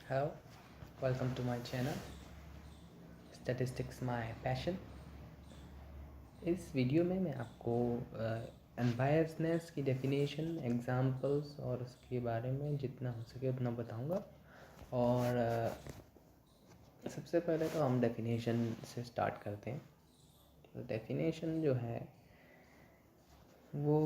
Hello, welcome to my channel Statistics My Passion। इस video में मैं आपको अनबायसनेस की डेफिनेशन, एग्जांपल्स और उसके बारे में जितना हो सके उतना बताऊंगा। और सबसे पहले तो हम डेफिनेशन से स्टार्ट करते हैं। तो डेफिनेशन जो है वो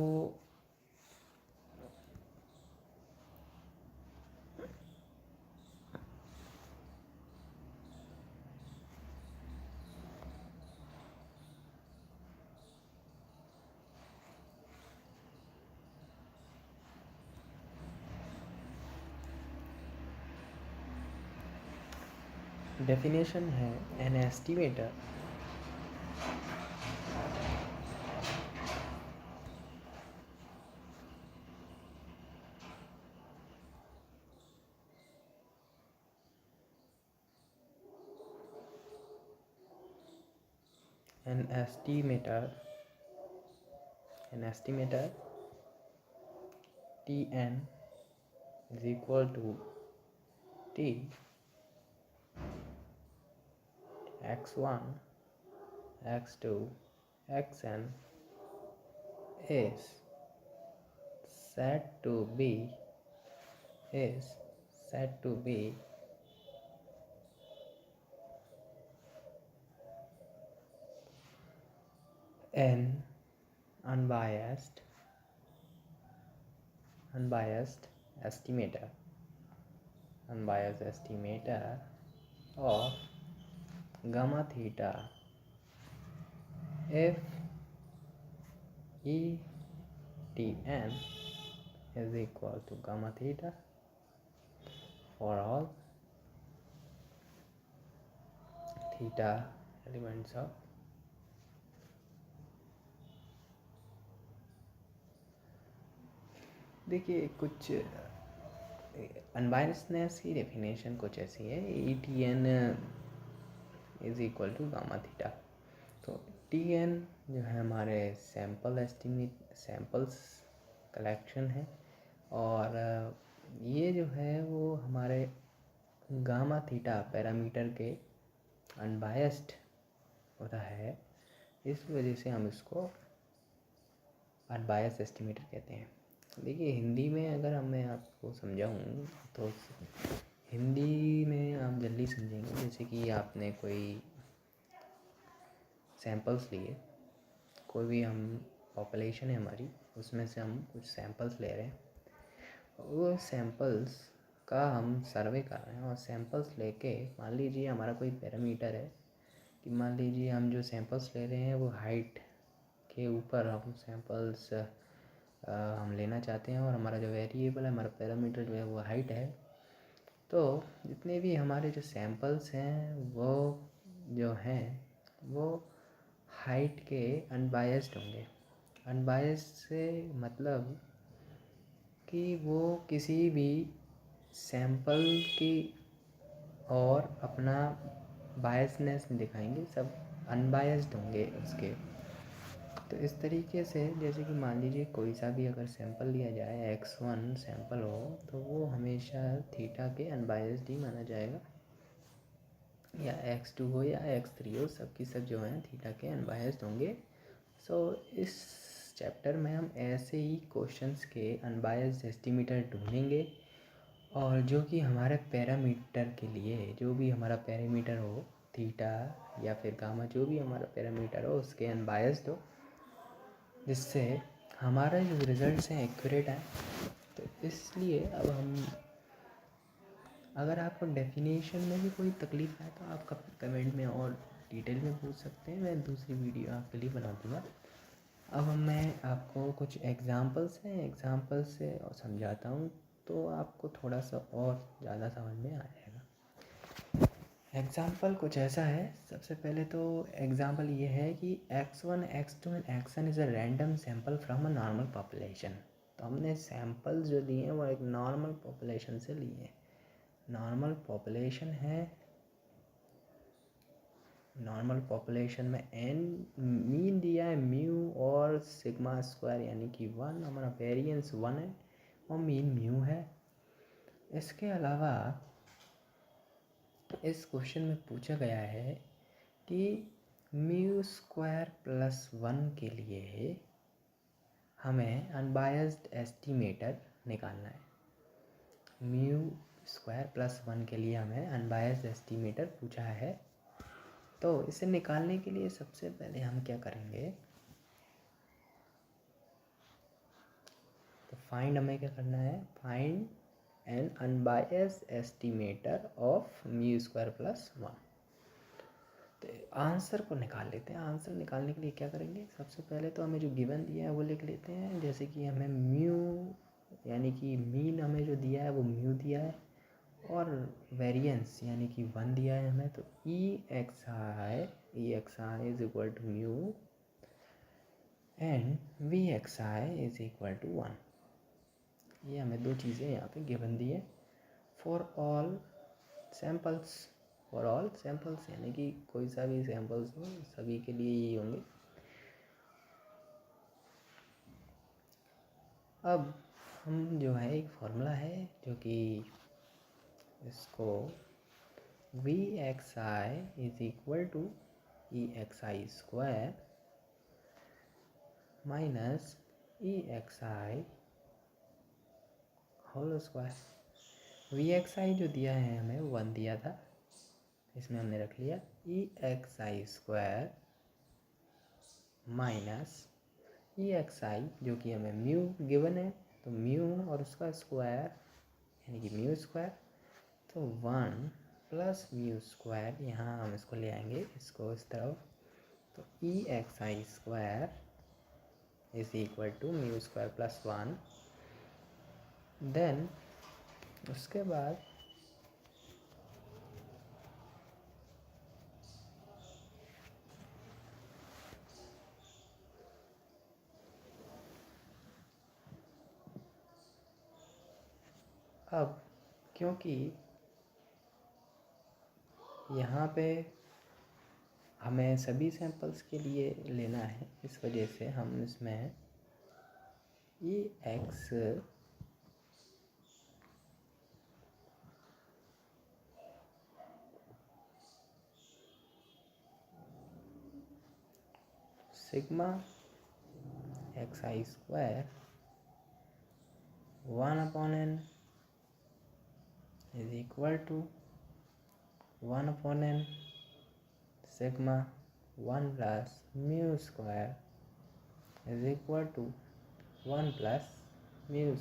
डेफिनेशन है an estimator an estimator an estimator T N is equal to t x1 x2 xn is said to be is said to be an unbiased estimator of gamma theta if ETN is equal to gamma theta for all theta elements of देखिए कुछ unbiasedness की definition कुछ ऐसी है। ETN is equal to gamma theta. तो TN जो है हमारे सैम्पल्स कलेक्शन है, और ये जो है वो हमारे गामा थीटा पैरामीटर के अनबायस्ड होता है। इस वजह से हम इसको अनबायस्ड एस्टिमेटर कहते हैं। देखिए हिंदी में अगर मैं आपको समझाऊँ तो हिंदी में आप जल्दी समझेंगे। जैसे कि आपने कोई सैंपल्स लिए, कोई भी हम पॉपुलेशन है हमारी, उसमें से हम कुछ सैंपल्स ले रहे हैं। वो सैंपल्स का हम सर्वे कर रहे हैं, और सैंपल्स लेके मान लीजिए हमारा कोई पैरामीटर है कि मान लीजिए हम जो सैंपल्स ले रहे हैं वो हाइट के ऊपर हम सैंपल्स हम लेना चाहते हैं, और हमारा जो वेरिएबल है, हमारा पैरामीटर जो है वो हाइट है। तो जितने भी हमारे जो सैंपल्स हैं वो जो हैं वो हाइट के अनबायस्ड होंगे। अनबायस्ड से मतलब कि वो किसी भी सैंपल की और अपना बायसनेस नहीं दिखाएंगे, सब अनबायस्ड होंगे उसके। तो इस तरीके से जैसे कि मान लीजिए कोई सा भी अगर सैंपल लिया जाए, x1 सैंपल हो, तो वो हमेशा थीटा के अनबायस्ड ही माना जाएगा, या x2 हो या x3 हो, सब की सब जो हैं थीटा के अनबायस्ड होंगे। सो इस चैप्टर में हम ऐसे ही क्वेश्चंस के अनबायस्ड एस्टिमेटर ढूंढेंगे, और जो कि हमारे पैरामीटर के लिए, जो भी हमारा पैरामीटर हो, थीटा या फिर गामा, जो भी हमारा पैरामीटर हो उसके अनबायस्ड हो, जिससे हमारा जो रिज़ल्ट्स हैं एक्यूरेट आए। तो इसलिए अब हम, अगर आपको डेफिनेशन में भी कोई तकलीफ़ है तो आप कमेंट में और डिटेल में पूछ सकते हैं, मैं दूसरी वीडियो आपके लिए बना दूँगा। अब मैं आपको कुछ एग्ज़ाम्पल्स से और समझाता हूँ, तो आपको थोड़ा सा और ज़्यादा समझ में आ जाएगा। एग्ज़ाम्पल कुछ ऐसा है। सबसे पहले तो एग्ज़ाम्पल ये है कि x1 x2 and xn is a random sample from a normal population. तो हमने सैम्पल्स जो लिए हैं वो एक नॉर्मल पॉपुलेशन से लिए हैं। नॉर्मल पॉपुलेशन है, नॉर्मल पॉपुलेशन में n मीन दिया है म्यू और सिग्मा स्क्वायर यानी कि 1, हमारा वेरिएंस 1 है और मीन म्यू है। इसके अलावा इस क्वेश्चन में पूछा गया है कि μ² + 1 के लिए हमें अनबायस्ड एस्टिमेटर निकालना है। μ² + 1 के लिए हमें अनबायस्ड एस्टिमेटर पूछा है। तो इसे निकालने के लिए सबसे पहले हम क्या करेंगे, तो फाइंड हमें क्या करना है, find an unbiased estimator of μ² + 1। तो आंसर को निकाल लेते हैं। आंसर निकालने के लिए क्या करेंगे, सबसे पहले तो हमें जो गिवन दिया है वो लिख लेते हैं। जैसे कि हमें म्यू यानी कि मीन हमें जो दिया है वो म्यू दिया है, और वेरिएंस यानी कि 1 दिया है हमें। तो EXI is equal to mu and VXI is equal to 1। ये हमें दो चीज़ें यहाँ पे गिवन दी है। फॉर ऑल सैम्पल्स यानी कि कोई सा भी सैम्पल्स हो, सभी के लिए ये होंगे। अब हम जो है, एक फॉर्मूला है जो कि इसको VXI is equal to EXI² minus EXI whole square. VXI जो दिया है हमें 1 दिया था, इसमें हमने रख लिया EXI² माइनस EXI जो कि हमें म्यू गिवन है, तो म्यू और उसका स्क्वायर यानी कि μ²। तो 1 + μ², यहाँ हम इसको ले आएंगे इसको इस तरफ। तो EXI² is equal to μ² + 1। Then उसके बाद अब क्योंकि यहाँ पे हमें सभी सैंपल्स के लिए लेना है, इस वजह से हम इसमें EX sigma XI² 1/n is equal to 1/n sigma 1 + μ² is equal to 1 + μ²।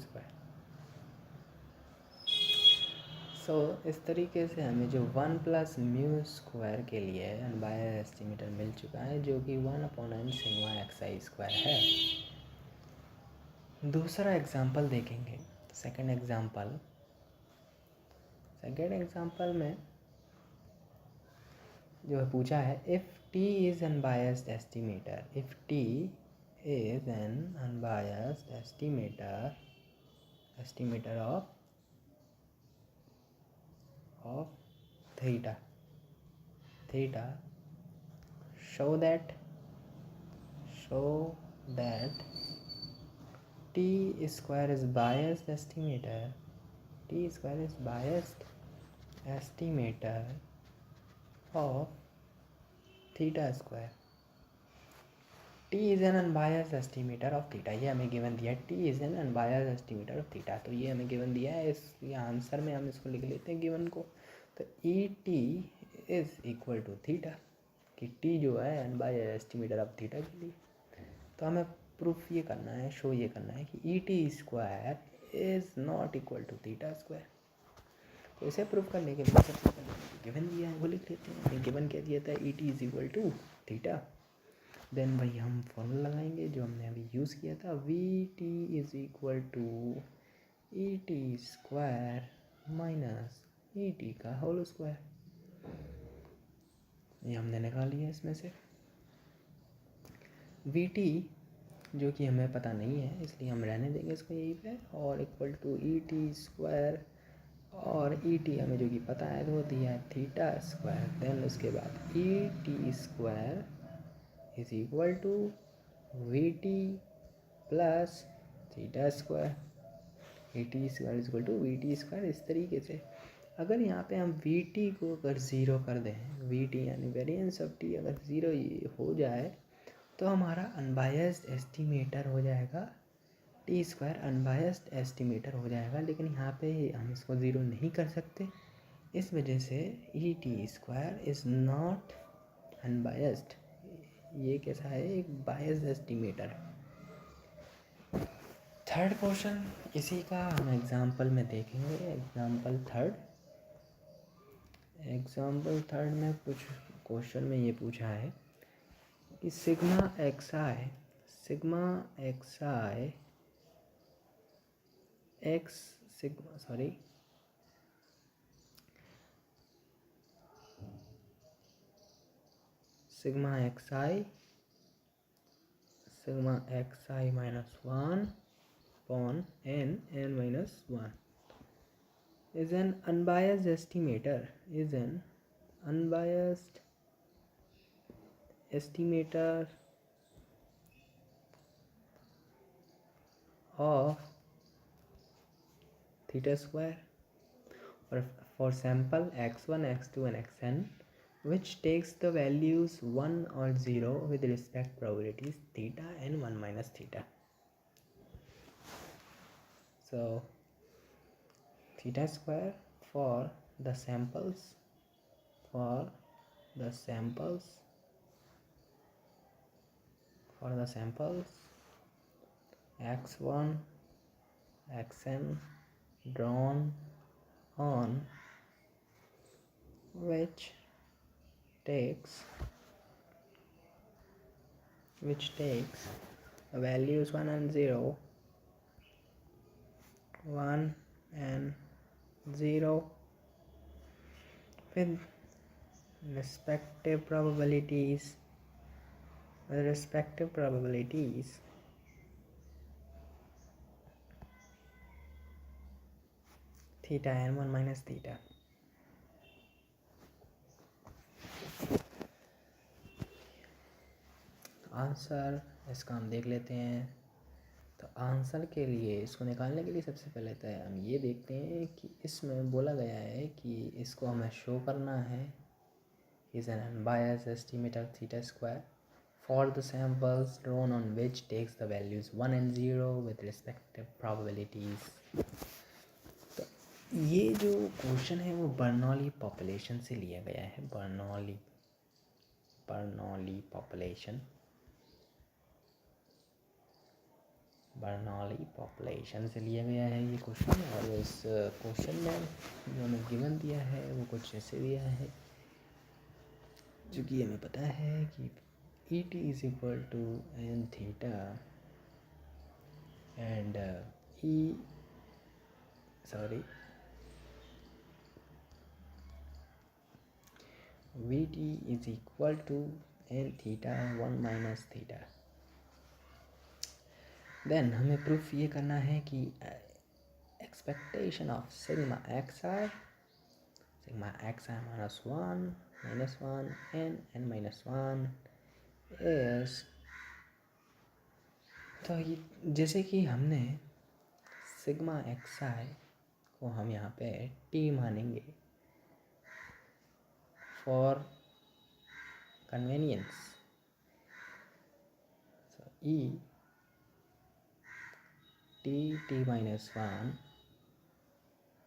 So इस तरीके से हमें जो 1 + μ² के लिए अनबायस्ड एस्टिमेटर मिल चुका है, जो कि 1/n सिग्मा XI² है। दूसरा एग्जाम्पल देखेंगे, सेकंड एग्जाम्पल में जो है पूछा है, if T is unbiased estimator, if T is an unbiased estimator of theta, show that T square is biased estimator, of theta square। T is an unbiased estimator of theta, ये हमें given दिया है। T is an unbiased estimator of theta, तो ये हमें given दिया है। इस आंसर में हम इसको लिख लेते हैं गिवन को। तो ET is equal to theta, कि T जो है अनबायस्ड एस्टिमेटर ऑफ थीटा के लिए। तो हमें प्रूफ ये करना है, शो ये करना है कि ET² is not equal to theta square. तो इसे प्रूफ करने के लिए सबसे पहले गिवन दिया है वो लिख लेते हैं। गिवन क्या दिया था, ET is equal to theta. Then भाई हम फॉर्मूला लगाएंगे जो हमने अभी यूज़ किया था, VT is equal to ET² minus ET का होल स्क्वायर। ये हमने निकाल लिया इसमें से। VT जो कि हमें पता नहीं है, इसलिए हम रहने देंगे इसको यहीं पे, और इक्वल टू ET², और ET हमें जो कि पता है तो वो दिया है थीटा स्क्वायर। देन उसके बाद ET² is equal to VT plus theta square. ET² is equal to VT²। इस तरीके से अगर यहाँ पे हम वी टी को अगर ज़ीरो कर दें, वी टी यानी वेरिएंस ऑफ टी अगर ज़ीरो हो जाए तो हमारा अनबायस्ड एस्टिमेटर हो जाएगा टी स्क्वायर, अनबायस्ड एस्टिमेटर हो जाएगा। लेकिन यहाँ पे हम इसको ज़ीरो नहीं कर सकते, इस वजह से ई T square is not unbiased. ये कैसा है, एक बायस्ड एस्टिमेटर। थर्ड क्वेश्चन इसी का हम एग्जाम्पल में देखेंगे। एग्जाम्पल थर्ड में कुछ क्वेश्चन में ये पूछा है कि sigma X I x sigma X I minus one upon n minus one is an unbiased estimator of theta square for sample x1, x2 and xn, which takes the values 1 or 0 with respect probabilities theta and 1 minus theta. So theta square for the samples x1 xn drawn on which takes the values 1 and 0 with respective probabilities theta and 1 minus theta. Answer इसका हम देख लेते हैं। तो answer के लिए, इसको निकालने के लिए सबसे पहले तो हम ये देखते हैं कि इसमें बोला गया है कि इसको हमें शो करना है is an unbiased estimator theta square for the samples drawn on which takes the values 1 and 0 with respective probabilities. तो ये जो क्वेश्चन है वो बर्नौली पॉपुलेशन से लिया गया है। बर्नौली पॉपुलेशन से लिया गया है ये क्वेश्चन। और इस क्वेश्चन में जो हमें गिवन दिया है वो कुछ ऐसे दिया है, जो कि हमें पता है कि E T is equal to N theta and V T is equal to N theta 1 minus theta. Then हमें प्रूफ ये करना है कि expectation of sigma X I minus one N minus one is, तो ये जैसे कि हमने सिग्मा एक्स आई को हम यहाँ पे टी मानेंगे for convenience, so E T minus one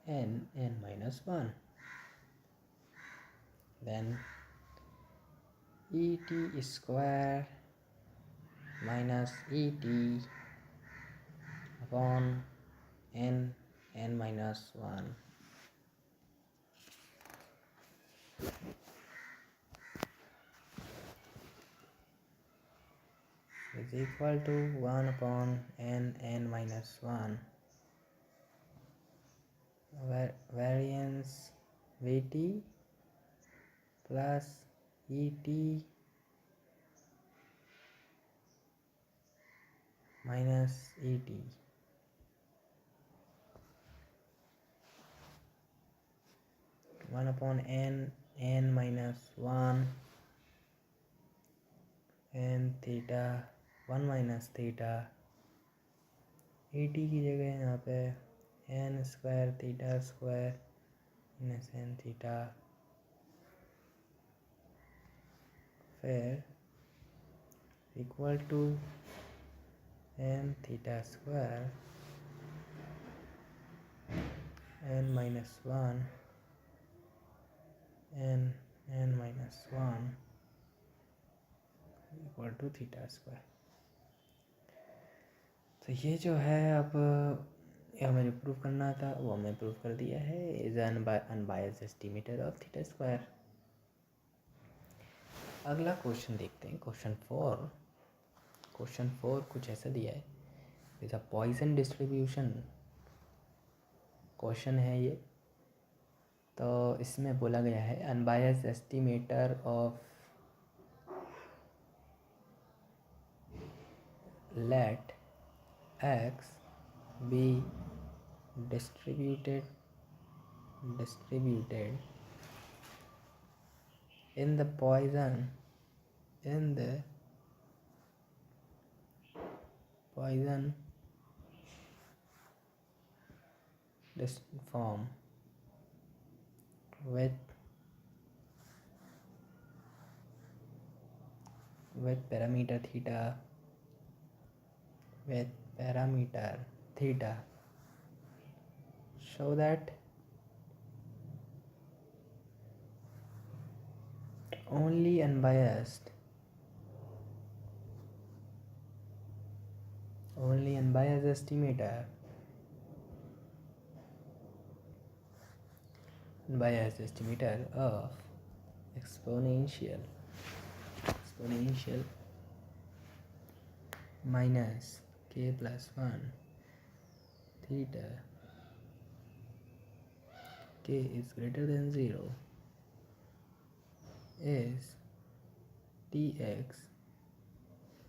N minus one, then E T square minus E T upon N minus one is equal to 1 upon n minus 1 variance Vt plus Et minus Et. One upon n minus 1 n theta 1 minus theta, Et की जगह यहाँ पे n square theta square minus N theta, फिर equal to N theta square N minus one N minus one equal to theta square. तो ये जो है अब ये हमें जो प्रूव करना था वो हमने प्रूव कर दिया है, is unbiased estimator of theta square. अगला क्वेश्चन देखते हैं, क्वेश्चन 4। क्वेश्चन 4 कुछ ऐसा दिया है, is a Poisson distribution question है ये। तो इसमें बोला गया है unbiased estimator of let x be distributed in the Poisson form with parameter theta so that only unbiased estimator of exponential minus k plus 1 theta k is greater than 0 is tx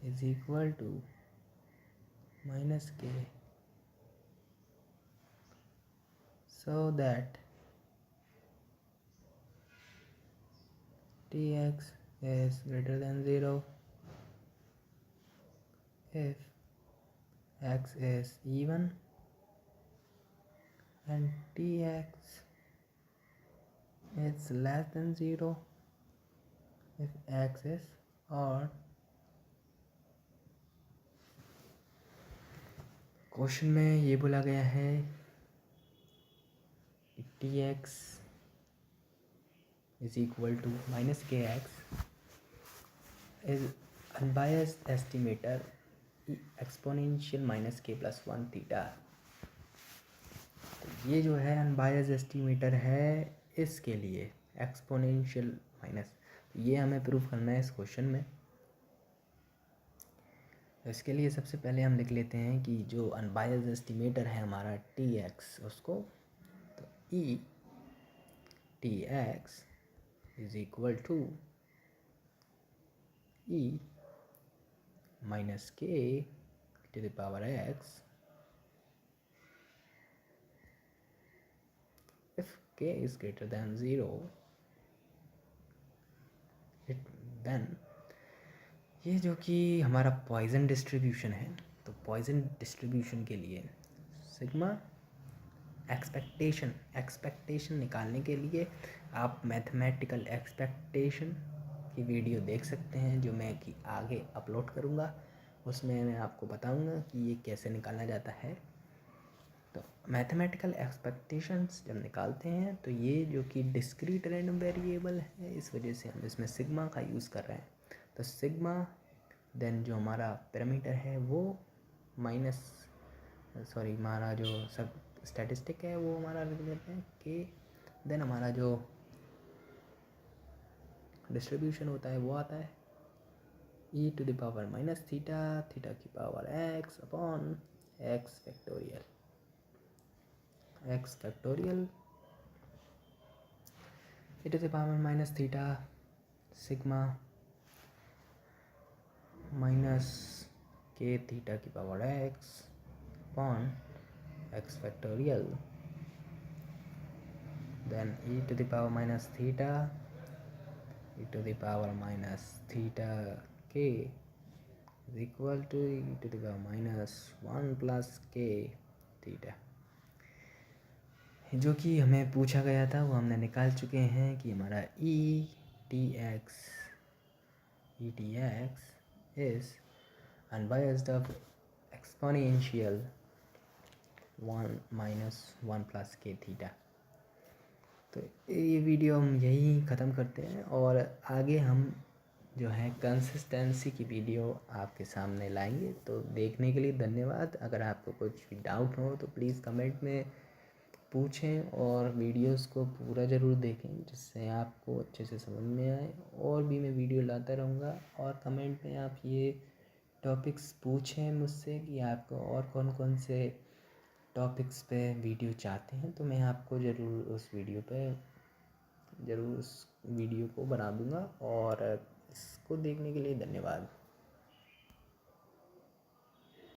is equal to minus k, so that tx is greater than 0 if x is even and tx is less than 0 if x is odd। Question में ये बोला गया है कि tx is equal to minus kx is unbiased estimator exponential minus k plus 1 theta। तो ये जो है अनबायस्ड एस्टिमेटर है इसके लिए एक्सपोनेंशियल माइनस, तो ये हमें प्रूफ करना है इस क्वेश्चन में। तो इसके लिए सबसे पहले हम लिख लेते हैं कि जो अनबायस्ड एस्टिमेटर है हमारा tx, उसको तो E tx is equal to E minus K to the power x if k is greater than 0 then ये जो कि हमारा पॉइसन डिस्ट्रीब्यूशन है, तो पॉइसन डिस्ट्रीब्यूशन के लिए सिग्मा एक्सपेक्टेशन निकालने के लिए आप मैथमेटिकल एक्सपेक्टेशन की वीडियो देख सकते हैं जो मैं कि आगे अपलोड करूँगा, उसमें मैं आपको बताऊँगा कि ये कैसे निकाला जाता है। तो मैथमेटिकल एक्सपेक्टेशंस जब निकालते हैं तो ये जो कि डिस्क्रीट रैंडम वेरिएबल है, इस वजह से हम इसमें सिग्मा का यूज़ कर रहे हैं। तो सिग्मा देन जो हमारा पैरामीटर है वो हमारा जो सब स्टैटिस्टिक है वो हमारा लिख देते हैं के, देन हमारा जो डिस्ट्रीब्यूशन होता है वो आता है E to the power minus theta की power X upon X factorial E to the power minus theta sigma minus K theta की power X upon X factorial then E to the power minus theta e to the power minus theta k is equal to e to the power minus 1 plus k theta। जो कि हमें पूछा गया था वो हमने निकाल चुके हैं कि हमारा E T x is unbiased of exponential 1 minus 1 plus k theta. तो ये वीडियो हम यहीं ख़त्म करते हैं और आगे हम जो है कंसिस्टेंसी की वीडियो आपके सामने लाएंगे। तो देखने के लिए धन्यवाद। अगर आपको कुछ भी डाउट हो तो प्लीज़ कमेंट में पूछें और वीडियोस को पूरा ज़रूर देखें जिससे आपको अच्छे से समझ में आए। और भी मैं वीडियो लाता रहूँगा और कमेंट में आप ये टॉपिक्स पूछें मुझसे कि आपको और कौन कौन से टॉपिक्स पे वीडियो चाहते हैं, तो मैं आपको ज़रूर उस वीडियो पे ज़रूर उस वीडियो को बना दूँगा। और इसको देखने के लिए धन्यवाद।